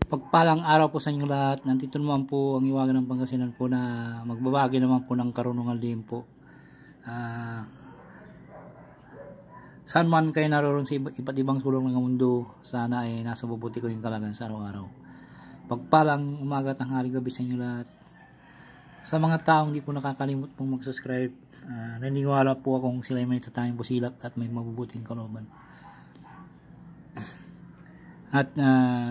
Pagpalang araw po sa inyo lahat. Nandito naman po ang Iwagan ng Pangasinan po na magbabagi naman po ng karunungan din po. Saan man kayo naroon sa iba't ibang sulok ng mundo, sana ay nasa mabuti ko yung kalagayan sa araw-araw. Pagpalang umaga, tanghali, gabi sa inyo lahat. Sa mga taong di po nakakalimot pong mag-subscribe, naniniwala po akong sila ay may tatayang busilak at may mabubuting kalooban. At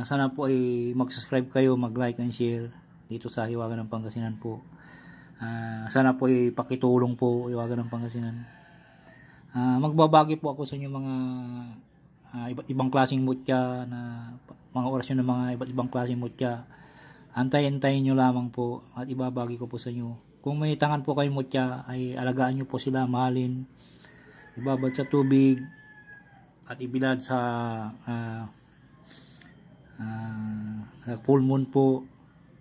sana po ay mag-subscribe kayo, mag-like and share dito sa Iwagan ng Pangasinan po. Sana po ay pakitulong po Iwagan ng Pangasinan. Magbabagi po ako sa inyo mga iba't ibang klaseng mutya, na mga orasyon ng mga iba't ibang klaseng mutya. Antayin nyo lamang po at ibabagi ko po sa inyo. Kung may tangan po kayong mutya, ay alagaan nyo po sila, mahalin, ibabad sa tubig at ibilad sa full moon po.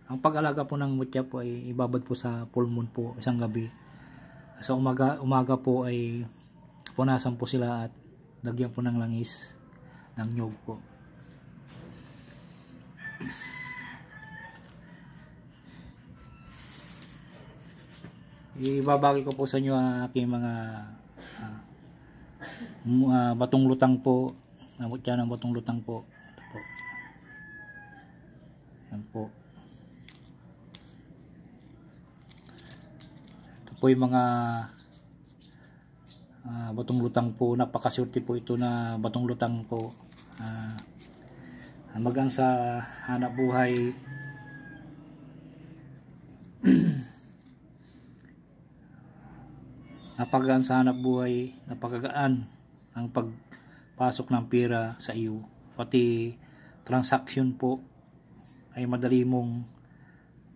Ang pag-alaga po ng mutya po ay ibabad po sa full moon po isang gabi. Sa umaga po ay punasan po sila at lagyan po ng langis ng nyog po. Ibabagi ko po sa inyo ang aking mga batong lutang po, mutya ng batong lutang po. Ito po. Yan po. Ito po yung mga batong lutang po. Napakaswerte po ito na batong lutang po. Magaan sa hanap buhay. Napagaan sa hanap buhay, napakagaan ang pagpasok ng pera sa iyo. Pati transaction po ay madali mong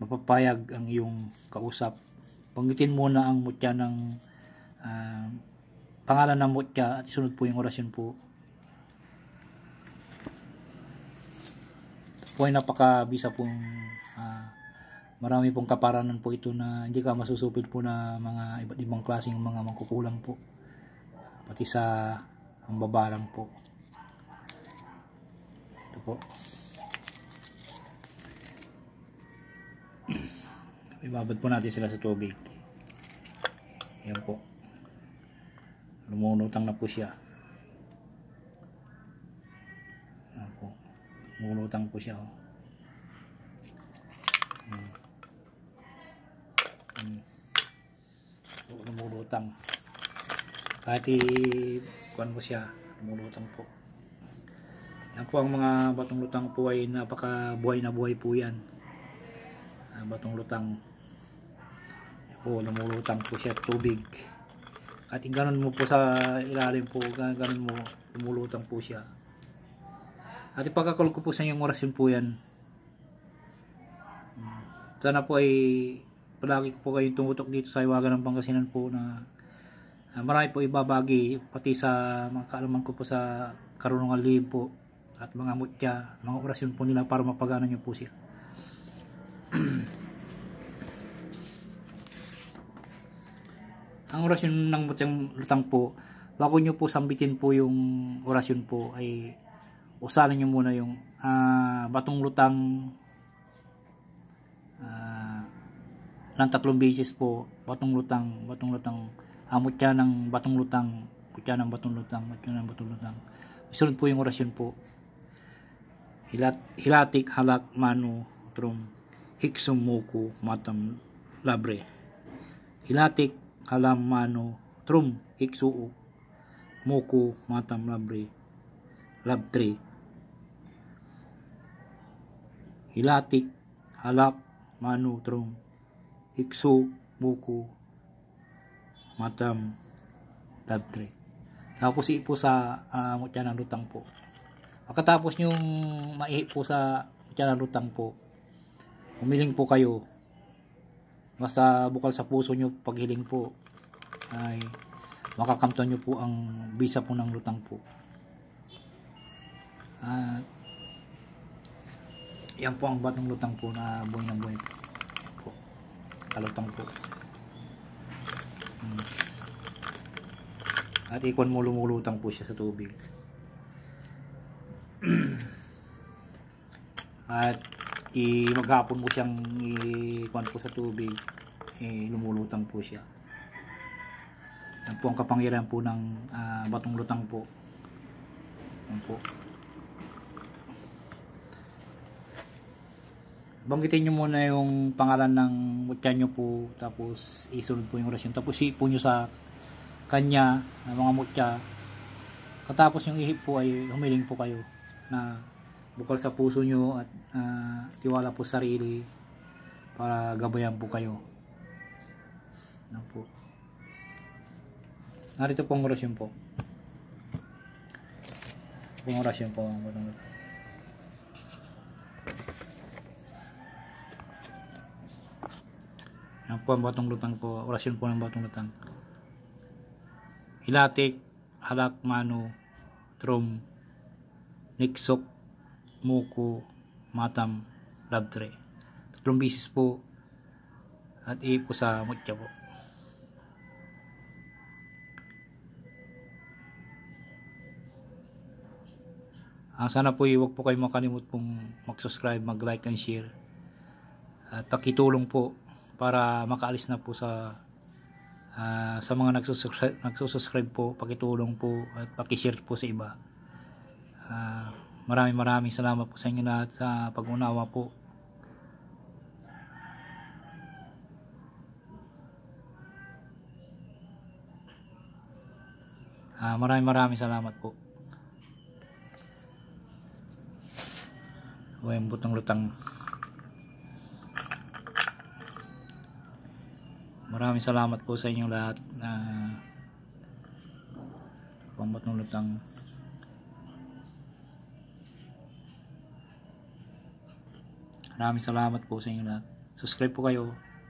mapapayag ang iyong kausap. Banggitin muna ang mutya ng pangalan ng mutya at isunod po yung orasyon po. Ito po ay napakabisa pong marami pong kaparanan po ito na hindi ka masusupid po na mga iba't ibang klaseng mga mangkukulam po. Pati sa ang babarang po. Ito po. Ibabad po natin sila sa tubig. Yan po. Lumunutang na po siya. Yan po. Lumunutang po siya. Lumulutang. Kahit kuwan mo siya, lumulutang po. Yan po ang mga batong lutang po ay napaka buhay na buhay po yan. Batong lutang. Yan po, lumulutang po siya tubig. Kahit ganun mo po sa ilalim po, ganun mo, lumulutang po siya. At ipagkakal ko po sa inyong orasyon po yan. Sana po ay palagi po kayong tumutok dito sa Iwagan ng Pangasinan po na marami po ibabagi pati sa mga kaalaman ko po sa karunungan lihim po at mga mutya, mga orasyon po nila para mapagana nyo po siya. Ang orasyon ng mutyang lutang po, bago nyo po sambitin po yung orasyon po ay usalin nyo muna yung batong lutang ng 3 beses po, batong lutang, mutya ng batong lutang, mutya ng batong lutang, mutya ng batong lutang. Isunod po yung orasyon po. Hilatik, halak, manu, trum, hiksum, muku, matam, labre. Hilatik, halam, manu, trum, hiksu, muku, matam, labre, labtre. Hilatik, halak, manu, trum, hiksu, muku, matam, labtre. Tapos po sa mutya ng lutang po. Pagkatapos nyong maihi po sa mutya ng lutang po, humiling po kayo. Basta bukal sa puso nyo paghiling po ay makakamtan nyo po ang bisa po ng lutang po. Yan po ang batong lutang po na buhay na buhay po. Yan po. Kalutang po. At ikon mo lumulutang po siya sa tubig. at maghapon po siyang ikuan po sa tubig, lumulutang po siya. Yan po ang kapangyarihan po ng batong lutang po. Yan po. Banggitin nyo muna yung pangalan ng mutya nyo po, tapos isunod po yung orasyon, tapos ipo nyo sa kanya ng mga mutya. Katapos yung ihip po ay humiling po kayo na bukal sa puso nyo at tiwala po sa sarili para gabayan po kayo. Yan po. Narito po ang orasyon po. Ang orasyon po. Yan po ang batong lutang po. Orasyon po ng batong lutang. Hilatik, halak, mano, trom, niksok, muko, matam, labtre. 3 bisis po at ipo sa mutya po. Sana po huwag po kayo makalimut pong mag-subscribe, mag-like and share. At pakitulong po para makaalis na po sa mga nagsusubscribe po, pakitulong po at pakishare po sa iba. Maraming salamat po sa inyo lahat sa pag-unawa po. Maraming salamat po. Yung butong lutang. Maraming salamat po sa inyong lahat na pambutong lutang. Maraming salamat po sa inyong lahat. Subscribe po kayo.